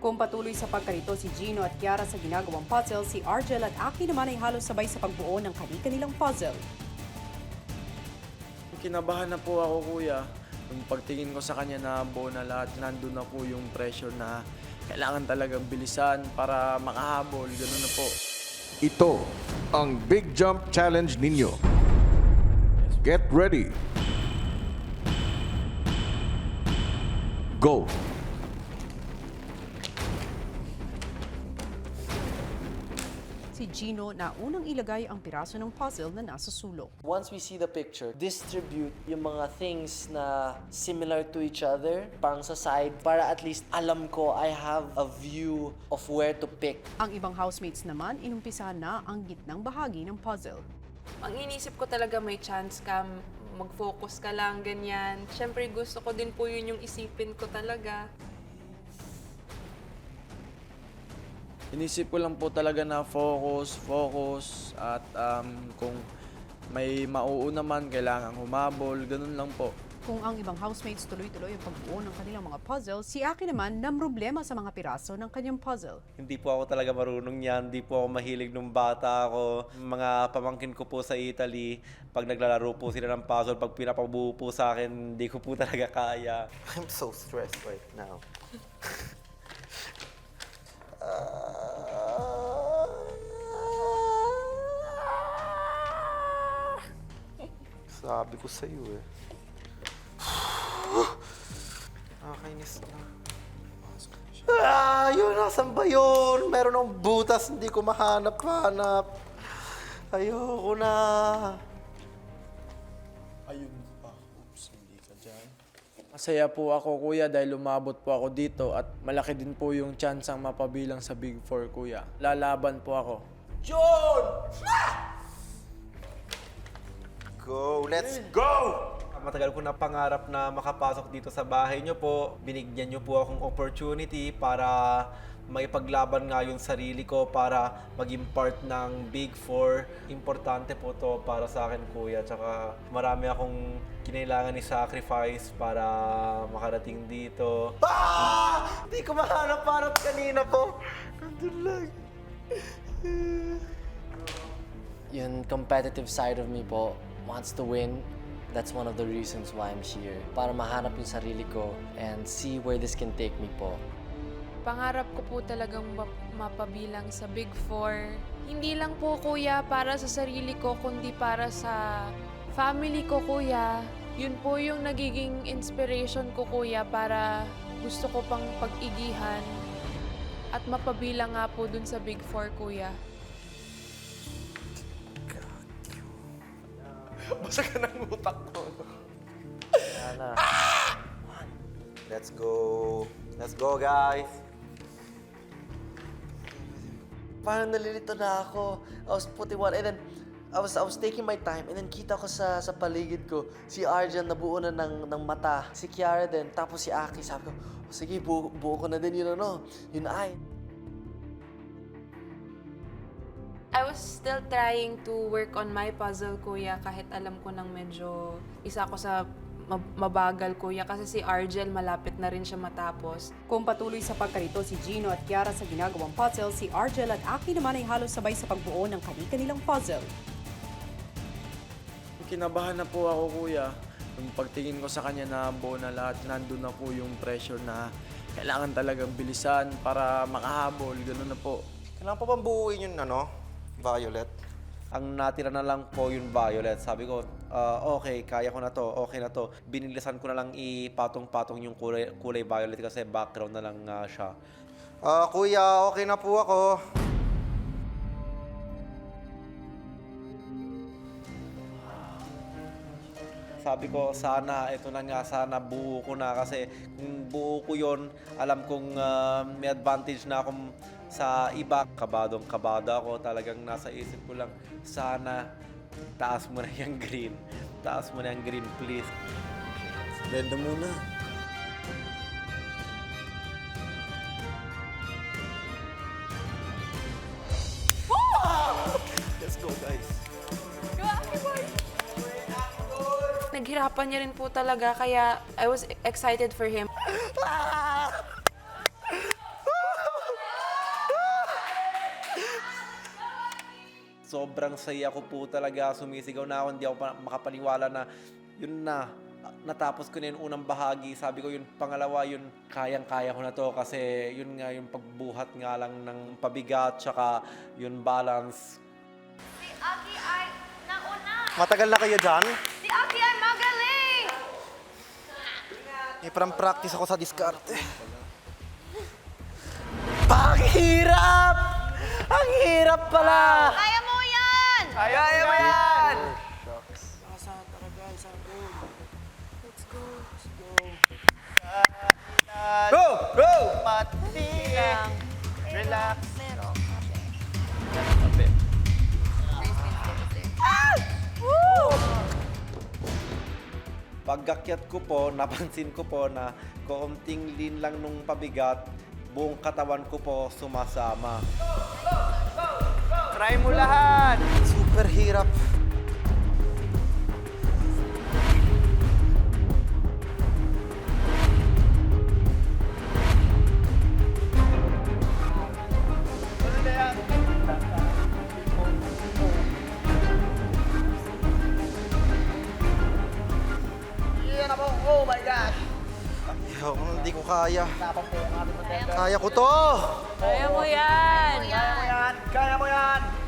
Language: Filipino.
Kung patuloy sa pagkarito si Gino at Kiara sa ginagawang puzzle, si Argel at Aki naman ay halos sabay sa pagbuo ng kani-kanilang puzzle. Kinabahan na po ako, kuya. Yung pagtingin ko sa kanya na buo na lahat, nandun na po yung pressure na kailangan talagang bilisan para makahabol. Ganun na po. Ito ang Big Jump Challenge ninyo. Get ready. Go. Si Gino na unang ilagay ang piraso ng puzzle na nasa sulok. Once we see the picture, distribute yung mga things na similar to each other, parang sa side, para at least alam ko I have a view of where to pick. Ang ibang housemates naman, inumpisahan na ang gitnang bahagi ng puzzle. Ang inisip ko talaga may chance ka, mag-focus ka lang, ganyan. Siyempre gusto ko din po yun yung isipin ko talaga. Inisip ko lang po talaga na focus at kung may mauuna man, kailangan humabol, ganun lang po. Kung ang ibang housemates tuloy-tuloy ang pagbuo ng kanilang mga puzzle, si Aki naman namroblema sa mga piraso ng kanyang puzzle. Hindi po ako talaga marunong yan. Hindi po ako mahilig nung bata ako. Mga pamangkin ko po sa Italy, pag naglalaro po sila ng puzzle, pag pinapabuo po sa akin, hindi ko po talaga kaya. I'm so stressed right now. Sabi ko sa'yo eh. Nakakainis na. Yun, nasan ba yun? Meron ng butas, hindi ko mahanap-hanap. Ayoko na. Ayun pa. Oops, hindi ka dyan. Masaya po ako, kuya, dahil lumabot po ako dito at malaki din po yung chance ang mapabilang sa Big Four, kuya. Lalaban po ako. John! Go! Let's go! Matagal ko na pangarap na makapasok dito sa bahay nyo po. Binigyan nyo po akong opportunity para maipaglaban nga yung sarili ko para maging part ng Big Four. Importante po to para sa akin, kuya. Tsaka marami akong kinailangan i-sacrifice para makarating dito. Hindi ko mahanap-hanap kanina po. Nandun lang. Yung competitive side of me po wants to win. That's one of the reasons why I'm here. Para mahanap yung sarili ko and see where this can take me po. Pangarap ko po talagang mapabilang sa Big Four. Hindi lang po, kuya, para sa sarili ko, kundi para sa family ko, kuya. Yun po yung nagiging inspiration ko, kuya, para gusto ko pang pag-igihan at mapabilang nga po dun sa Big Four, kuya. Basa ka ng utak ko. Sana. Let's go. Let's go, guys. Parang nalilito na ako. I was putting one and then I was taking my time and then kita ko sa paligid ko si Arjan nabuo na ng mata, si Kiara din, tapos si Aki. Sabi ko, sige, buo ko na din yun yun ay. I was still trying to work on my puzzle, kuya, kahit alam ko nang medyo isa ako sa mabagal, kuya, kasi si Argel malapit na rin siya matapos. Kung patuloy sa pagkarito si Gino at Kiara sa ginagawang puzzle, si Argel at Aki naman ay halos sabay sa pagbuo ng kani-kanilang puzzle. Kinabahan na po ako, kuya. Yung pagtingin ko sa kanya na buo na lahat, nandun na po yung pressure na kailangan talagang bilisan para makahabol. Ganun na po. Kailangan pa bang buuin yung Violet? Ang natira na lang po yung Violet. Sabi ko, okay, kaya ko na to, okay na to. Binilisan ko na lang ipatong-patong yung kulay violet kasi background na lang siya. Kuya, okay na po ako. Sabi ko, sana, ito na nga, sana buo ko na kasi kung buo ko yon, alam kong may advantage na akong sa iba. Kabado ako, talagang nasa isip ko lang, sana taas mo na yung green. Taas mo na yung green, please. Benda muna. Let's go, guys. Naghirapan niya rin po talaga, kaya I was excited for him. sobrang saya ko po talaga. Sumisigaw na ako, hindi ako makapaniwala na yun na. Natapos ko na yung unang bahagi. Sabi ko yung pangalawa, yun kayang-kaya ko na to kasi yun nga yung pagbuhat nga lang ng pabigat tsaka yung balance. Si Aki ay nauna. Matagal na kayo dyan? Si Aki ay magaling. May parang practice ako sa diskarte. Ang hirap! Ang hirap pala! Kaya mo yan! Kaya mo yan! Go! Go! Pati! Relax. Paggakyat ko po, napansin ko po na kaunting lean lang nung pabigat, buong katawan ko po sumasama. Try mo lahat! Super hirap. Hindi ko kaya. Kaya ko to! Kaya mo yan! Kaya mo yan!